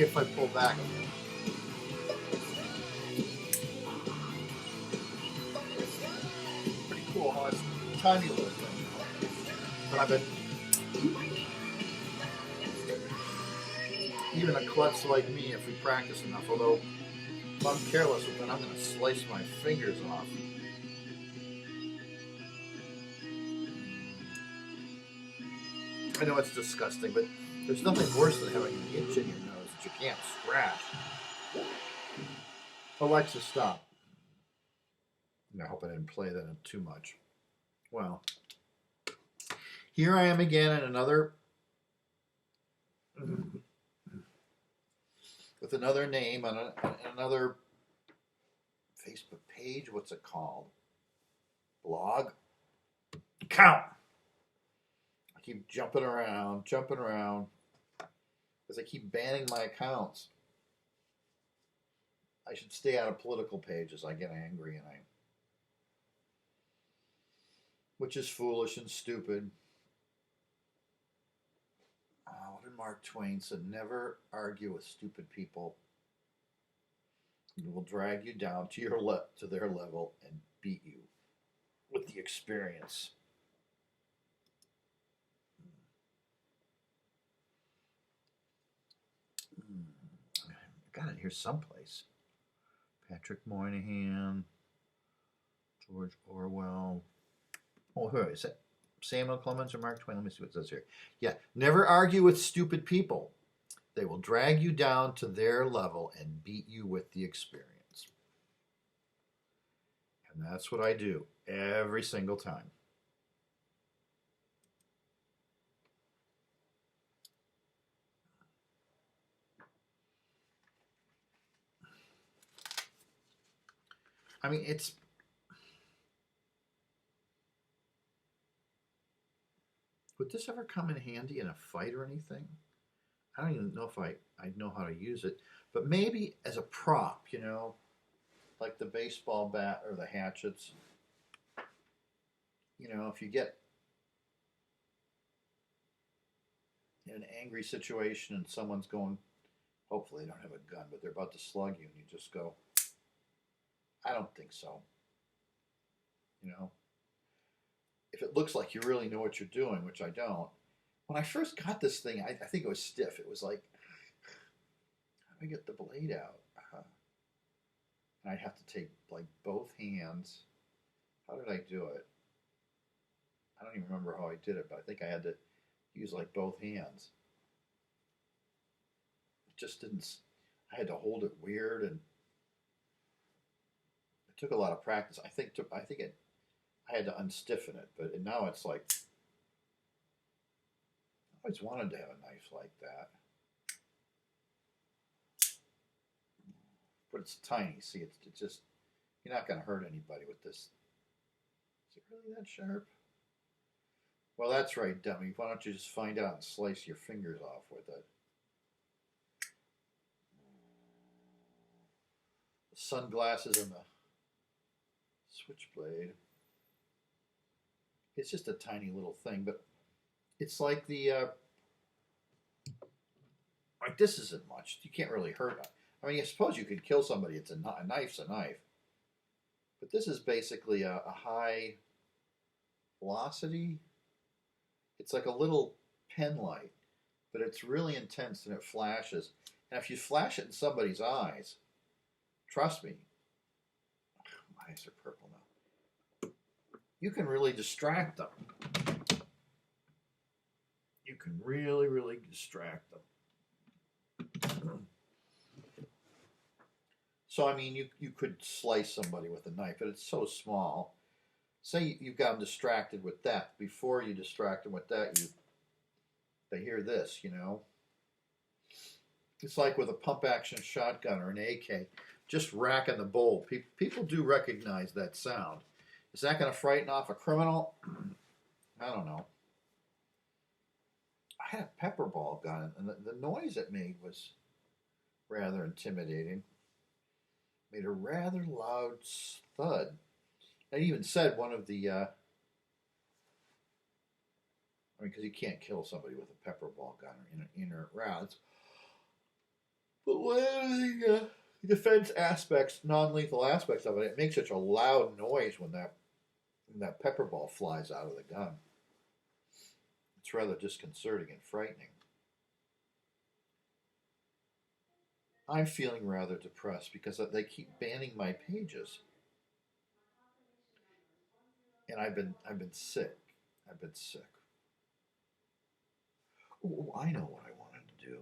Maybe if I pull back. Pretty cool how it's a tiny little thing. But I bet even a klutz like me, if we practice enough, although if I'm careless with it, I'm going to slice my fingers off. I know it's disgusting, but there's nothing worse than having an itch in your nose that you can't scratch. Alexa, stop. I hope I didn't play that too much. Well, here I am again in another, with another name on another Facebook page. What's it called? Blog? Account. I keep jumping around, because I keep banning my accounts. I should stay out of political pages. I get angry and which is foolish and stupid. What did Mark Twain said? Never argue with stupid people. It will drag you down to their level and beat you with the experience. I got it here someplace. Patrick Moynihan, George Orwell. Oh, who is it? Samuel Clemens or Mark Twain? Let me see what it says here. Yeah, never argue with stupid people. They will drag you down to their level and beat you with the experience. And that's what I do every single time. I mean, would this ever come in handy in a fight or anything? I don't even know if I know how to use it, but maybe as a prop, like the baseball bat or the hatchets. If you get in an angry situation and someone's going, hopefully they don't have a gun, but they're about to slug you, and you just go, I don't think so. If it looks like you really know what you're doing, which I don't. When I first got this thing, I think it was stiff. It was like, how do I get the blade out? And I'd have to take like both hands. How did I do it? I don't even remember how I did it, but I think I had to use like both hands. It just didn't. I had to hold it weird, and it took a lot of practice. I had to unstiffen it, but now it's like, I always wanted to have a knife like that. But it's tiny. See, it's just, you're not going to hurt anybody with this. Is it really that sharp? Well, that's right, dummy. Why don't you just find out and slice your fingers off with it? The sunglasses and the switchblade. It's just a tiny little thing, but it's like like this isn't much. You can't really hurt it. I mean, I suppose you could kill somebody. A knife's a knife. But this is basically a high velocity. It's like a little pen light, but it's really intense and it flashes. And if you flash it in somebody's eyes, trust me, my eyes are purple now. You can really distract them. You can really, really distract them. So, I mean, you could slice somebody with a knife, but it's so small. Say you've got them distracted with that. Before you distract them with that, they hear this, It's like with a pump-action shotgun or an AK, just racking the bowl. People do recognize that sound. Is that going to frighten off a criminal? I don't know. I had a pepper ball gun, and the noise it made was rather intimidating. Made a rather loud thud. I even said one of the, because you can't kill somebody with a pepper ball gun or inert rounds. But one of the defense aspects, non-lethal aspects of it, it makes such a loud noise when that pepper ball flies out of the gun. It's rather disconcerting and frightening. I'm feeling rather depressed because they keep banning my pages, and I've been sick. I've been sick. Oh, I know what I wanted to do.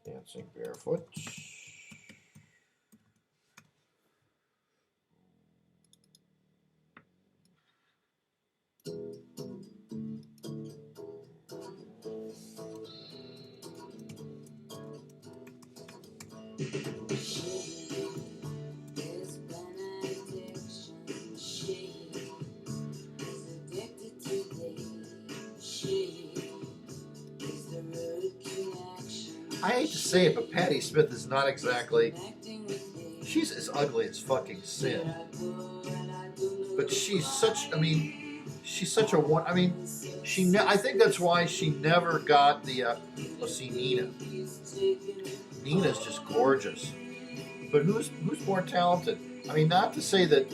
Dancing barefoot. I hate to say it, but Patti Smith is not exactly. She's as ugly as fucking sin. But she's such. I mean, she's such a one. I mean, I think that's why she never got the. Let's see, Nina. Nina's just gorgeous. But who's more talented? I mean, not to say that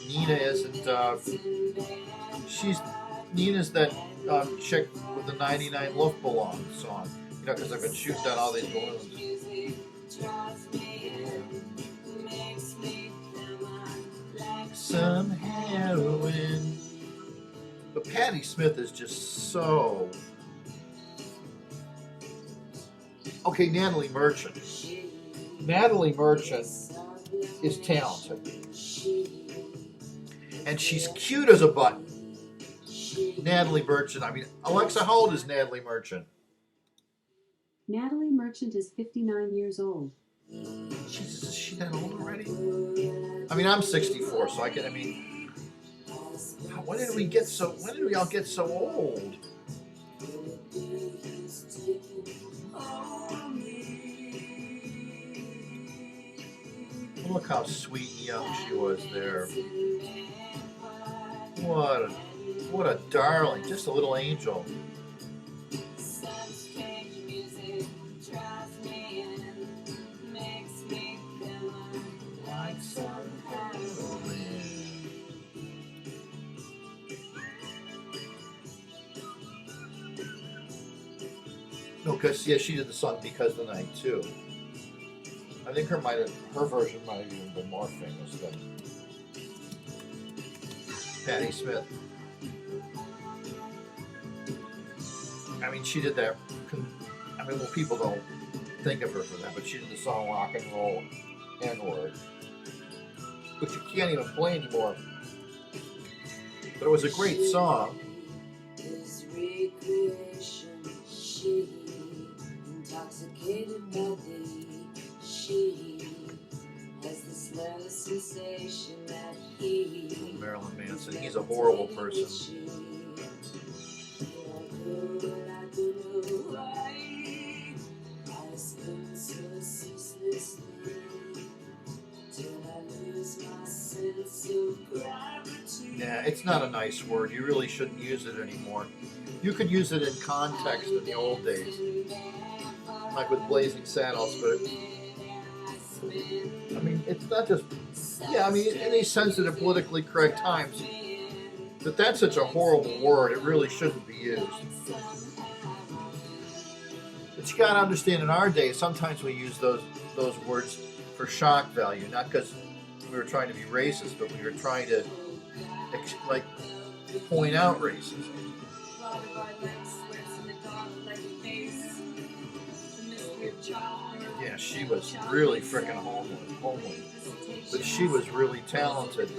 Nina isn't. Nina's that chick with the 99 Luftballon song. You know, because I've been shooting down all these balloons. Some heroin. But Patti Smith is just so. Okay, Natalie Merchant. Natalie Merchant is talented. And she's cute as a button. Natalie Merchant. I mean, Alexa, how old is Natalie Merchant? Natalie Merchant is 59 years old. Jesus, is she that old already? I mean, I'm 64, so I can. I mean, when did we all get so old? Look how sweet and young she was there. What a darling, just a little angel. No, because yeah, she did the song "Because the Night" too. I think her version might have even been more famous than Patti Smith. I mean, she did that. I mean, well, people don't think of her for that, but she did the song "Rock and Roll N-Word," which you can't even play anymore. But it was a great song. Intoxicated by she has this low sensation that he. Marilyn Manson, he's a horrible person. Yeah, it's not a nice word. You really shouldn't use it anymore. You could use it in context in the old days, like with Blazing Saddles, but I mean, it's not just, yeah, I mean, in these sensitive, politically correct times, but that's such a horrible word, it really shouldn't be used. But you gotta understand, in our day, sometimes we use those words for shock value, not because we were trying to be racist, but we were trying to, like, point out racism. Yeah, she was really freaking homely. But she was really talented.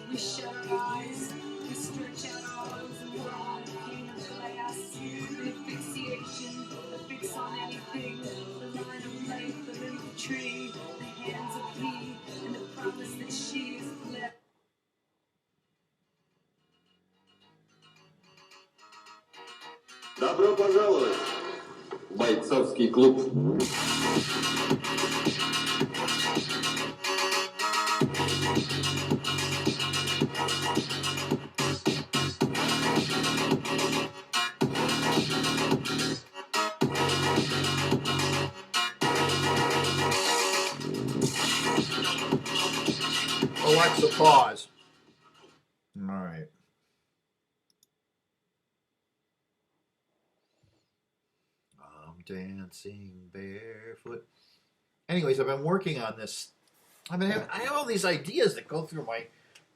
We shut our eyes, we stretch out our arms and we're all king of glass. The asphyxiation, the fix on anything, the line of life, the limb of tree, the hands of he, and the promise that she is left. Добро пожаловать в бойцовский клуб. Alexa, pause. All right. I'm dancing barefoot. Anyways, I've been working on this. I have all these ideas that go through my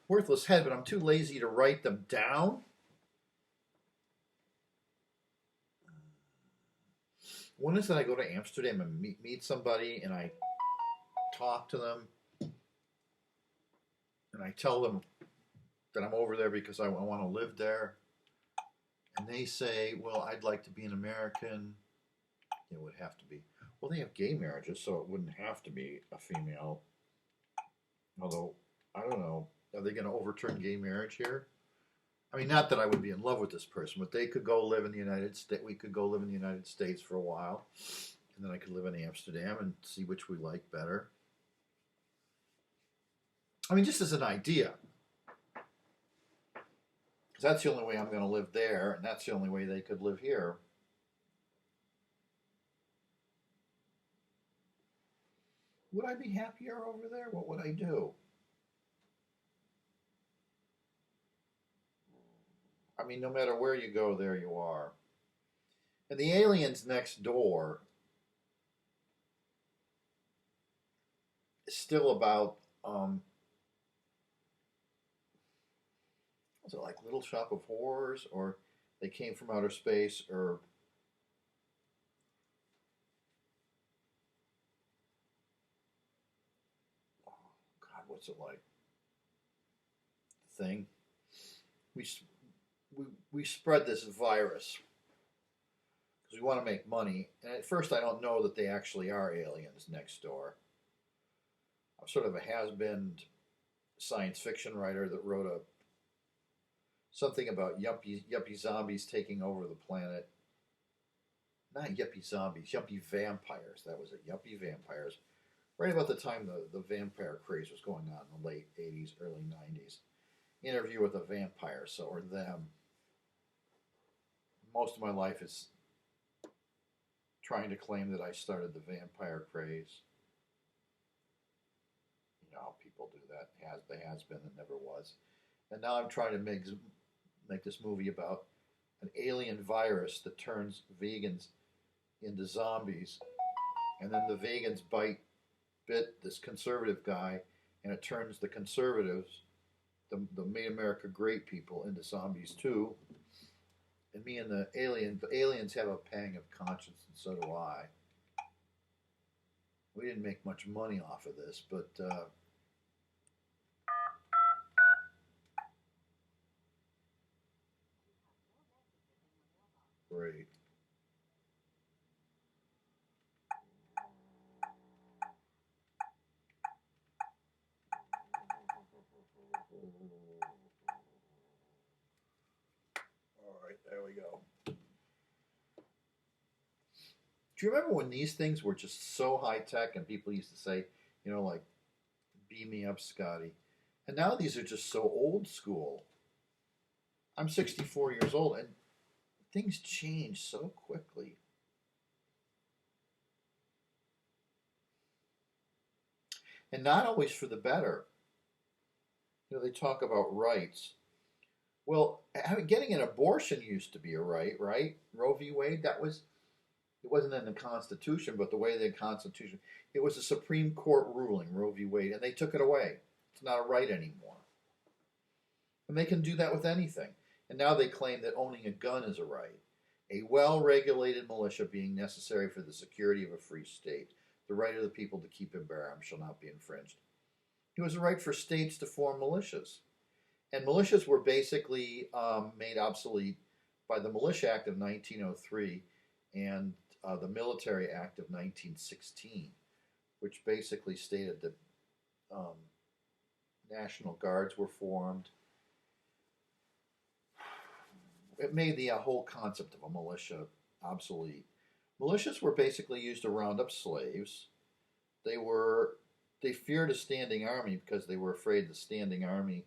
worthless head, but I'm too lazy to write them down. One is that I go to Amsterdam and meet somebody, and I talk to them, and I tell them that I'm over there because I want to live there. And they say, well, I'd like to be an American. It would have to be. Well, they have gay marriages, so it wouldn't have to be a female. Although, I don't know. Are they going to overturn gay marriage here? I mean, not that I would be in love with this person, but they could go live in the United States. We could go live in the United States for a while. And then I could live in Amsterdam and see which we like better. I mean, just as an idea. Because that's the only way I'm going to live there, and that's the only way they could live here. Would I be happier over there? What would I do? I mean, no matter where you go, there you are. And the aliens next door is still about, was it like Little Shop of Horrors, or they came from outer space, or oh, God, what's it like? The Thing. We we spread this virus because we want to make money. And at first, I don't know that they actually are aliens next door. I'm sort of a has-been science fiction writer that wrote something about yuppie zombies taking over the planet. Not yuppie zombies, yuppie vampires. That was it, yuppie vampires. Right about the time the vampire craze was going on in the late 80s, early 90s. Interview with a Vampire, so, or them. Most of my life is trying to claim that I started the vampire craze. You know how people do that. The has been that never was. And now I'm trying to make this movie about an alien virus that turns vegans into zombies, and then the vegans bit this conservative guy, and it turns the conservatives, the Made America Great people, into zombies too. And me and the aliens have a pang of conscience, and so do I. We didn't make much money off of this, but great. All right, there we go. Do you remember when these things were just so high tech and people used to say, like, beam me up, Scotty? And now these are just so old school. I'm 64 years old, and things change so quickly. And not always for the better. They talk about rights. Well, getting an abortion used to be a right? Roe v. Wade, it wasn't in the Constitution, but the way the Constitution, it was a Supreme Court ruling, Roe v. Wade, and they took it away. It's not a right anymore. And they can do that with anything. And now they claim that owning a gun is a right. A well-regulated militia being necessary for the security of a free state. The right of the people to keep and bear arms shall not be infringed. It was a right for states to form militias. And militias were basically made obsolete by the Militia Act of 1903 and the Military Act of 1916, which basically stated that National Guards were formed. It made the whole concept of a militia obsolete. Militias were basically used to round up slaves. They feared a standing army because they were afraid the standing army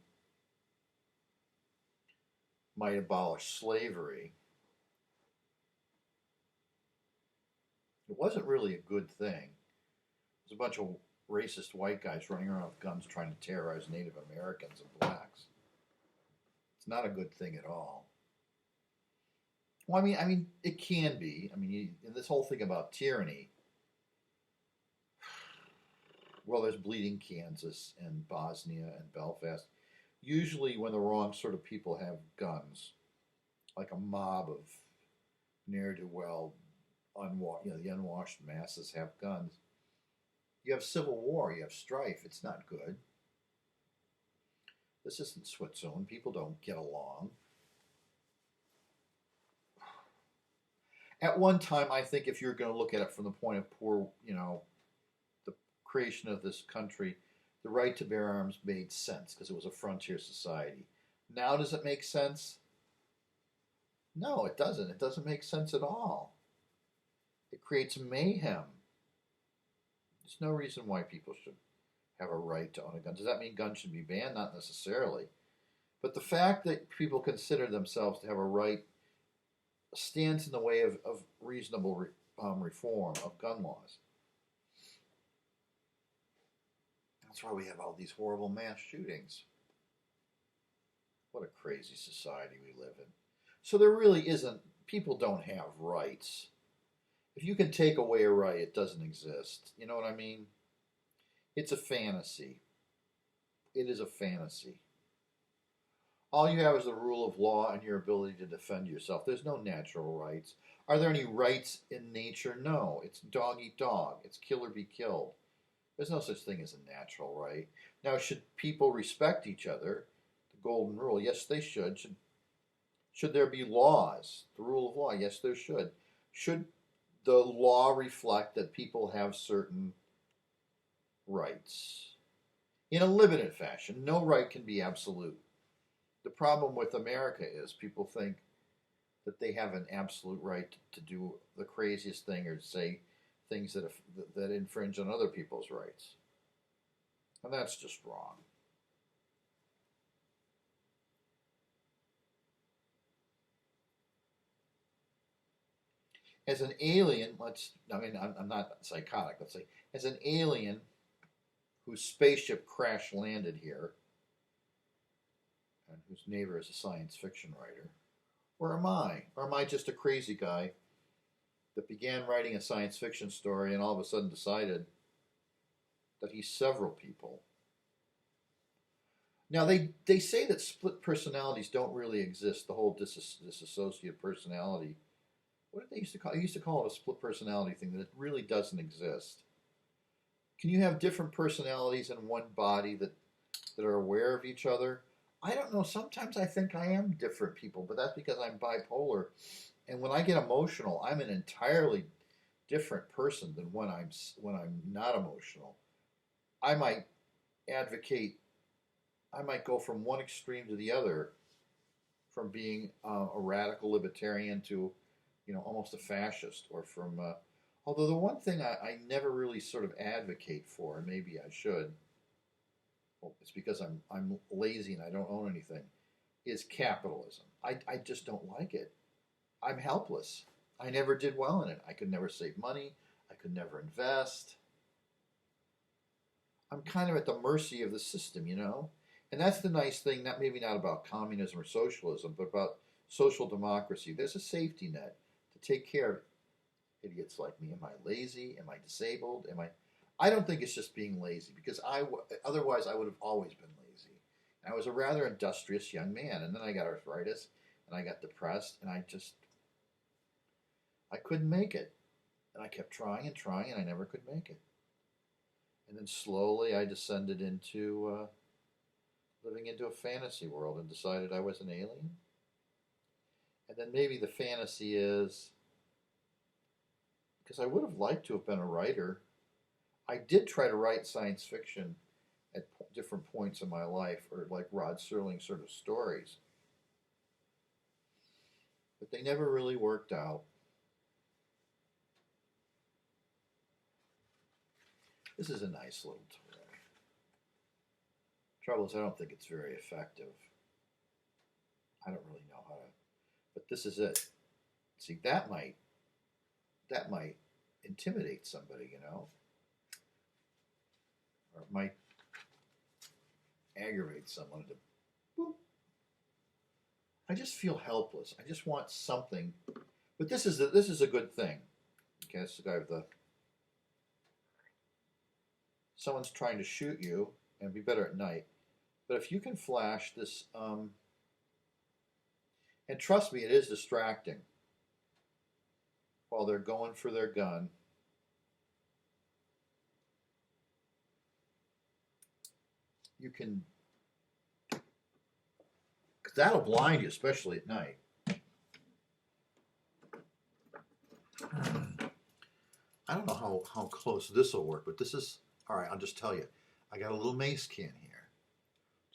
might abolish slavery. It wasn't really a good thing. It was a bunch of racist white guys running around with guns trying to terrorize Native Americans and blacks. It's not a good thing at all. Well, I mean, it can be. I mean, this whole thing about tyranny. Well, there's bleeding Kansas and Bosnia and Belfast. Usually, when the wrong sort of people have guns, like a mob of ne'er do well, the unwashed masses have guns. You have civil war. You have strife. It's not good. This isn't Switzerland. People don't get along. At one time, I think if you're going to look at it from the point of the creation of this country, the right to bear arms made sense because it was a frontier society. Now, does it make sense? No, it doesn't. It doesn't make sense at all. It creates mayhem. There's no reason why people should have a right to own a gun. Does that mean guns should be banned? Not necessarily. But the fact that people consider themselves to have a right stands in the way of reasonable reform of gun laws. That's why we have all these horrible mass shootings. What a crazy society we live in. So there really isn't, people don't have rights. If you can take away a right, it doesn't exist. You know what I mean? It's a fantasy. It is a fantasy. All you have is the rule of law and your ability to defend yourself. There's no natural rights. Are there any rights in nature? No. It's dog eat dog. It's kill or be killed. There's no such thing as a natural right. Now, should people respect each other? The golden rule, yes, they should. Should there be laws? The rule of law, yes, there should. Should the law reflect that people have certain rights? In a limited fashion. No right can be absolute. The problem with America is people think that they have an absolute right to do the craziest thing or to say things that infringe on other people's rights. And that's just wrong. As an alien, I'm not psychotic, let's say, as an alien whose spaceship crash landed here, and whose neighbor is a science fiction writer, where am I? Or am I just a crazy guy that began writing a science fiction story and all of a sudden decided that he's several people? Now, they say that split personalities don't really exist, the whole dissociative personality. What did they used to call it? They used to call it a split personality thing, that it really doesn't exist. Can you have different personalities in one body that are aware of each other? I don't know. Sometimes I think I am different people, but that's because I'm bipolar. And when I get emotional, I'm an entirely different person than when I'm not emotional. I might go from one extreme to the other, from being a radical libertarian to, almost a fascist, or from. Although the one thing I never really sort of advocate for, and maybe I should, well, it's because I'm lazy and I don't own anything, is capitalism. I just don't like it. I'm helpless. I never did well in it. I could never save money. I could never invest. I'm kind of at the mercy of the system, And that's the nice thing, maybe not about communism or socialism, but about social democracy. There's a safety net to take care of idiots like me. Am I lazy? Am I disabled? I don't think it's just being lazy, because otherwise I would have always been lazy. I was a rather industrious young man, and then I got arthritis, and I got depressed, and I couldn't make it. And I kept trying and trying, and I never could make it. And then slowly I descended into living into a fantasy world and decided I was an alien. And then maybe the fantasy is, because I would have liked to have been a writer. I did try to write science fiction at different points in my life, or like Rod Serling sort of stories. But they never really worked out. This is a nice little toy. Trouble is, I don't think it's very effective. I don't really know how to, but this is it. See, that might intimidate somebody, or it might aggravate someone. Boop. I just feel helpless. I just want something. But this is a good thing. Okay, this is the guy with the. Someone's trying to shoot you, and it'd be better at night. But if you can flash this, and trust me, it is distracting. While they're going for their gun. You can, because that'll blind you, especially at night. I don't know how close this will work, but this is, all right, I'll just tell you. I got a little mace can here.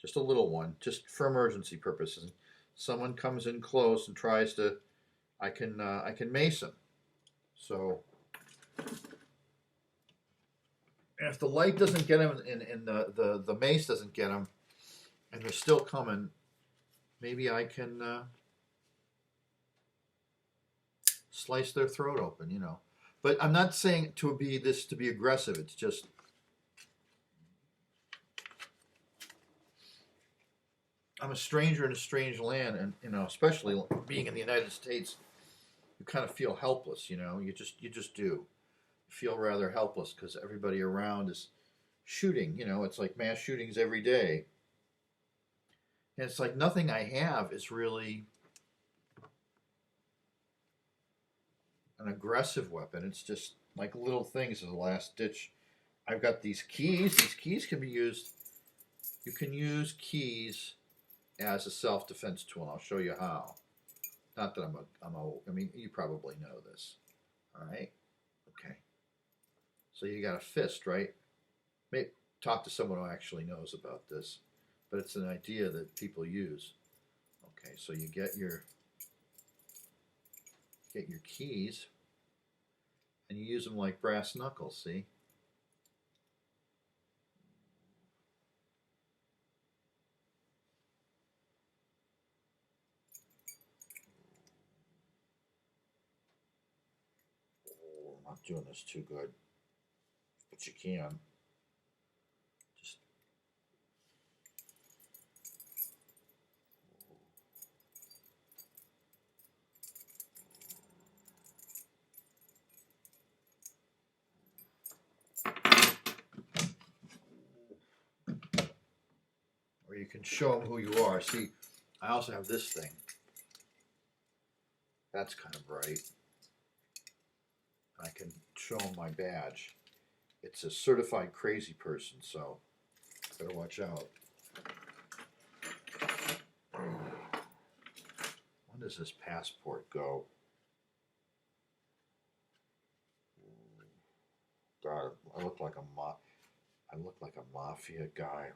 Just a little one, just for emergency purposes. Someone comes in close and tries to, I can mace them. So, and if the light doesn't get them and the mace doesn't get them, and they're still coming, maybe I can slice their throat open, you know. But I'm not saying to be aggressive. It's just I'm a stranger in a strange land, and you know, especially being in the United States, you kind of feel helpless. You know, you just do. You feel rather helpless because everybody around is shooting. You know, it's like mass shootings every day, and it's like nothing I have is really an aggressive weapon. It's just like little things as a last ditch. I've got these keys. These keys can be used. You can use keys as a self-defense tool, and I'll show you how. Not that I mean, you probably know this. All right? Okay. So you got a fist, right? Maybe talk to someone who actually knows about this, but it's an idea that people use. Okay, so you get your keys, and you use them like brass knuckles, see? I'm not doing this too good, but you can. Just or you can show them who you are. See, I also have this thing. That's kind of bright. I can show them my badge. It's a certified crazy person, so better watch out. When does this passport go? God, I look like a mafia guy.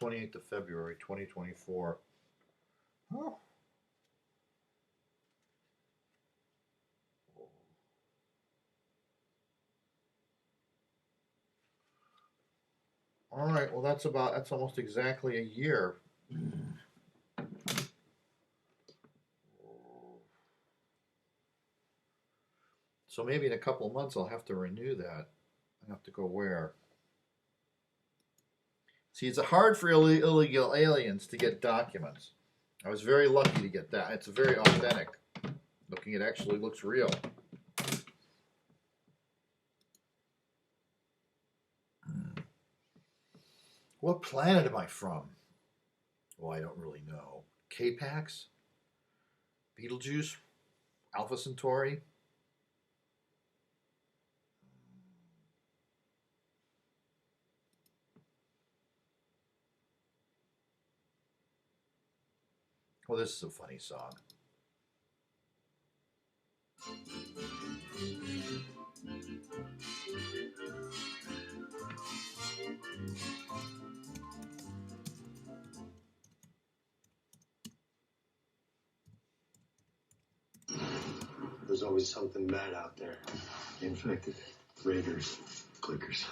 '28th of February, 2024. Oh. All right, well that's almost exactly a year. So maybe in a couple of months I'll have to renew that. I have to go where? See, it's hard for illegal aliens to get documents. I was very lucky to get that. It's very authentic looking. It actually looks real. What planet am I from? Well, I don't really know. K-Pax? Betelgeuse? Alpha Centauri? Well, this is a funny song. There's always something bad out there. Infected. Raiders. Clickers.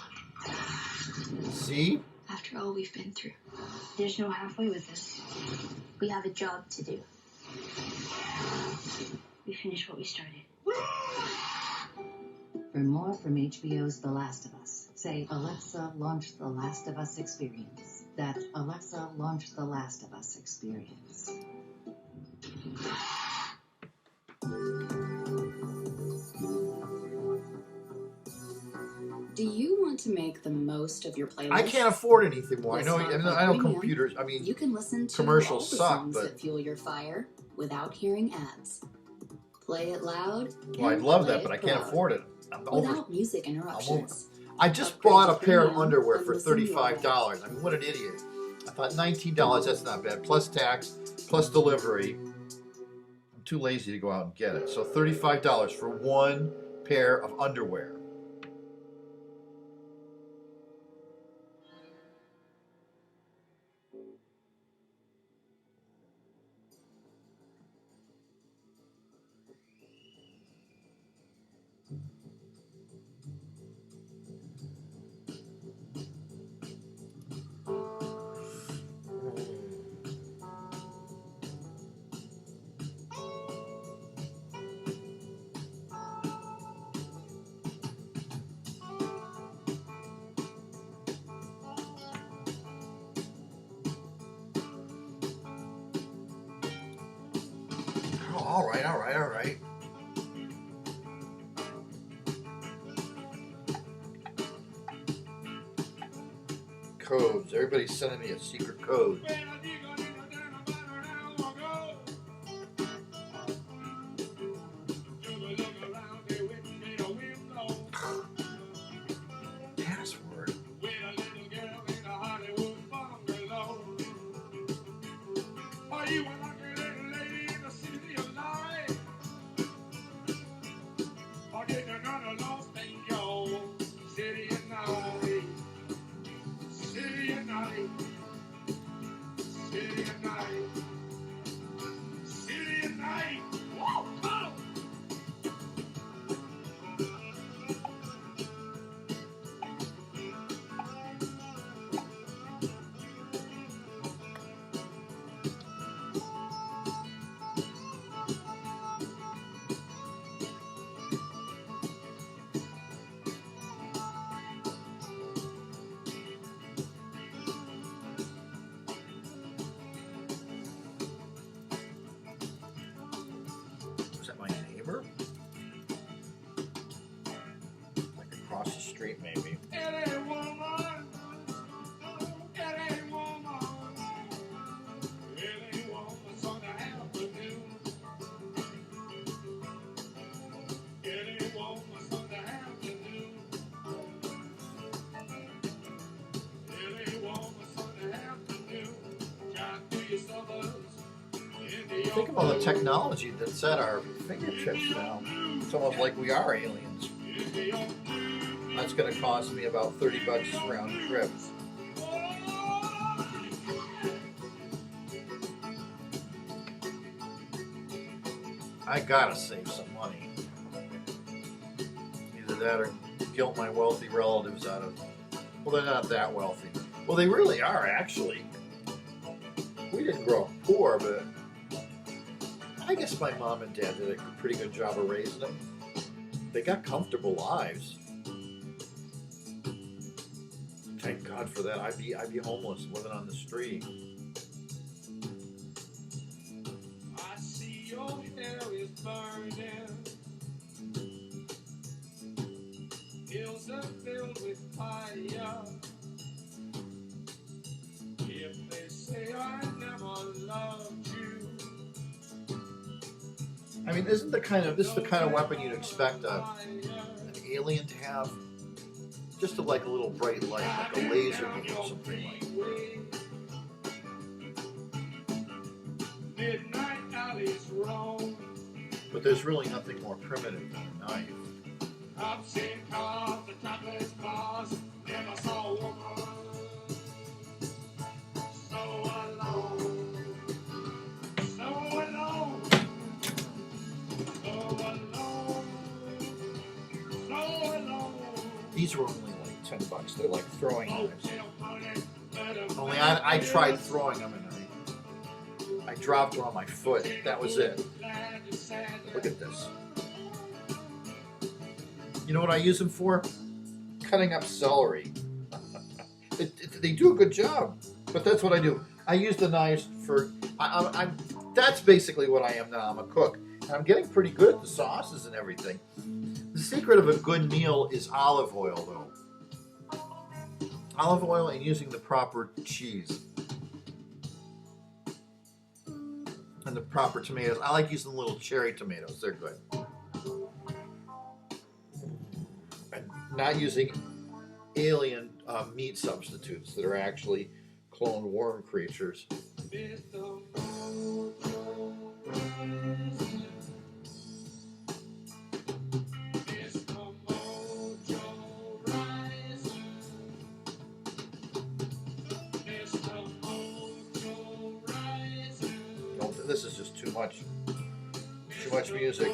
See? after all we've been through. There's no halfway with this. We have a job to do. We finish what we started. For more from HBO's The Last of Us, say, Alexa, launch The Last of Us experience. That's Alexa, launch The Last of Us experience. Do you want to make the most of your playlist? I can't afford anything more. With I know Premium, computers. I mean, you can listen to commercials all the suck, songs but that fuel your fire without hearing ads. Play it loud. well, I'd and love play that, but I it can't proud. afford it. I'm over. Without music interruptions. I just Upgrade bought to a pair of Premium underwear and for listen your way. $35. I mean, what an idiot! I thought $19. That's not bad. Plus tax, plus delivery. I'm too lazy to go out and get it. So $35 for one pair of underwear. Oh, all right. Codes. Everybody's sending me a secret code. Password. Was that my neighbor? Like across the street, maybe. Think of all the technology that's at our fingertips now. It's almost like we are aliens. That's going to cost me about $30 round trip. I gotta save some money. Either that or guilt my wealthy relatives out of. Well, they're not that wealthy. Well, they really are, actually. We didn't grow up poor, but I guess my mom and dad did a pretty good job of raising them. They got comfortable lives. Thank God for that. I'd be homeless, living on the street. I see your hair is burning. Hills are filled with fire. If they say I never loved you. I mean, this is the kind of weapon you'd expect an alien to have? Just like a little bright light, like a laser beam or something like. Midnight alleys roam. But there's really nothing more primitive than a knife. I've seen cars, the topless bars, never saw a woman so alone, so alone, so alone, so alone. These were only like $10. They're like throwing knives. Hotel money, Only I tried throwing them and I dropped one on my foot. That was it. Look at this. You know what I use them for? Cutting up celery. They do a good job, but that's what I do. I use the knives for. That's basically what I am now. I'm a cook, and I'm getting pretty good at the sauces and everything. The secret of a good meal is olive oil, though. Olive oil and using the proper cheese and the proper tomatoes. I like using little cherry tomatoes. They're good. And not using alien meat substitutes that are actually cloned worm creatures. This is just too much music.